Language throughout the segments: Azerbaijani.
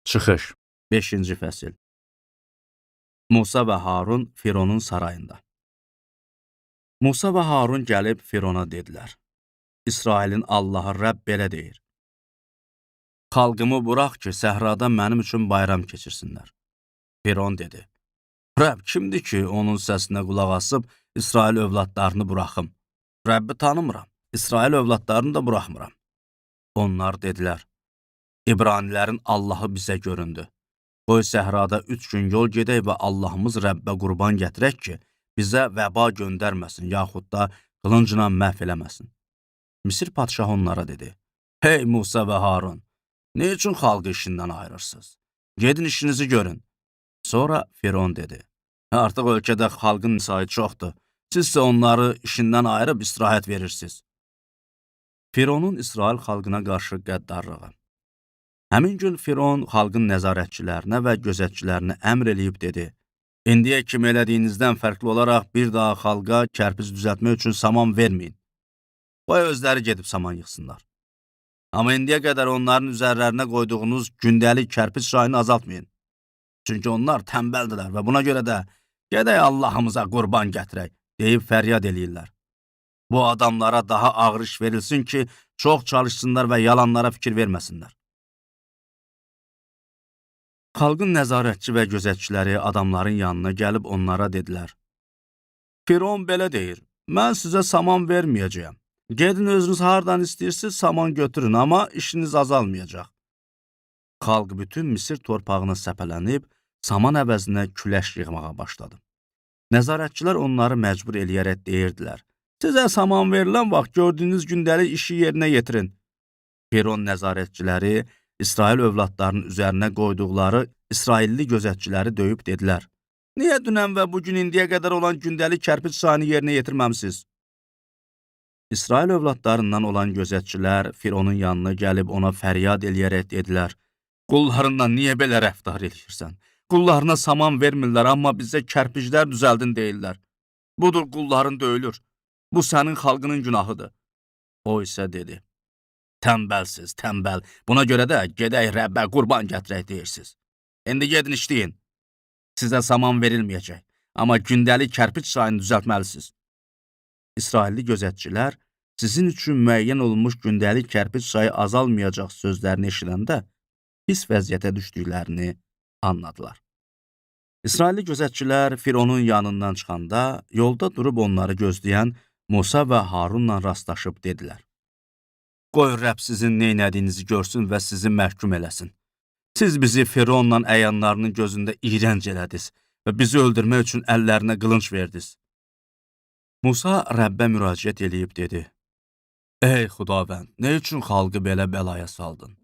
Çıxış 5-ci fəsil. Musa və Harun Fironun sarayında. Musa və Harun gəlib Firona dedilər: İsrailin Allahı Rəbb belə deyir: Xalqımı burax ki, səhrada mənim üçün bayram keçirsinlər. Firon dedi: Rəbb kimdir ki, onun səsinə qulaq asıb İsrail övladlarını buraxım? Rəbbi tanımıram, İsrail övladlarını da buraxmıram. Onlar dedilər: İbranilərin Allahı bizə göründü. Qoy səhrada 3 gün yol gedək və Allahımız Rəbbə qurban gətirək ki, bizə vəba göndərməsin, yaxud da qılıncla məhv eləməsin. Misir padşahı onlara dedi: Hey Musa və Harun, ne üçün xalqı işindən ayırırsınız? Gedin işinizi görün. Sonra Firon dedi: Artıq ölkədə xalqın sayı çoxdur. Siz isə onları işindən ayırıb istirahət verirsiniz. Fironun İsrail xalqına qarşı qəddarlığı. Həmin gün Firon xalqın nəzarətçilərinə və gözətçilərinə əmr eləyib dedi: İndiyə kimi elədiyinizdən fərqli olaraq bir daha xalqa kərpic düzəltmək üçün saman verməyin. Qoy özləri gedib saman yığsınlar. Amma indiyə qədər onların üzərlərinə qoyduğunuz gündəlik kərpic sayını azaltmayın. Çünki onlar tənbəldilər və buna görə də gedək Allahımıza qurban gətirək, deyib fəryad eləyirlər. Bu adamlara daha ağır iş verilsin ki, çox çalışsınlar və yalanlara fikir verməsinlər. Xalqın nəzarətçi və gözətçiləri adamların yanına gəlib onlara dedilər: Firon belə deyir, mən sizə saman verməyəcəyəm. Gedin özünüz hardan istəyirsiniz saman götürün, amma işiniz azalmayacaq. Xalq bütün Misir torpağına səpələnib, saman əvəzinə küləş yığmağa başladı. Nəzarətçilər onları məcbur eləyərək deyirdilər: Sizə saman verilən vaxt gördüyünüz gündəlik işi yerinə yetirin. Firon nəzarətçiləri İsrail övladlarının üzərinə qoyduqları İsrailli gözətçiləri döyüb dedilər: Niyə dünən və bugün indiyə qədər olan gündəlik kərpic sayını yerinə yetirməmsiz? İsrail övladlarından olan gözətçilər Fironun yanına gəlib ona fəryad eləyərək dedilər: Qullarınla niyə belə rəftar edirsən? Qullarına saman vermirlər, amma bizə kərpiclər düzəldin deyirlər. Budur qulların döyülür. Bu sənin xalqının günahıdır. O isə dedi: Tənbəlsiz, tənbəl. Buna görə də gedək Rəbbə qurban gətirək deyirsiniz. İndi gedin işləyin. Sizə saman verilməyəcək, amma gündəlik kərpic sayını düzəltməlisiniz. İsrailli gözətçilər sizin üçün müəyyən olunmuş gündəlik kərpic sayı azalmayacaq sözlərini eşidəndə pis vəziyyətə düşdüklərini anladılar. İsrailli gözətçilər Fironun yanından çıxanda yolda durub onları gözləyən Musa və Harunla rastlaşıb dedilər: Qoy Rəbb sizin neynədiyinizi görsün və sizi məhkum eləsin. Siz bizi Fironla əyanlarının gözündə iyrənc elədiniz və bizi öldürmək üçün əllərinə qılınc verdiniz. Musa Rəbbə müraciət eləyib dedi: Ey Xudavənd, nə üçün xalqı belə bəlaya saldın?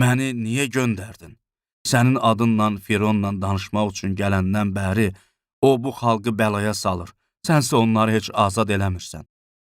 Məni niyə göndərdin? Sənin adınla Fironla danışmaq üçün gələndən bəri o bu xalqı bəlaya salır. Sənsə onları heç azad eləmirsən.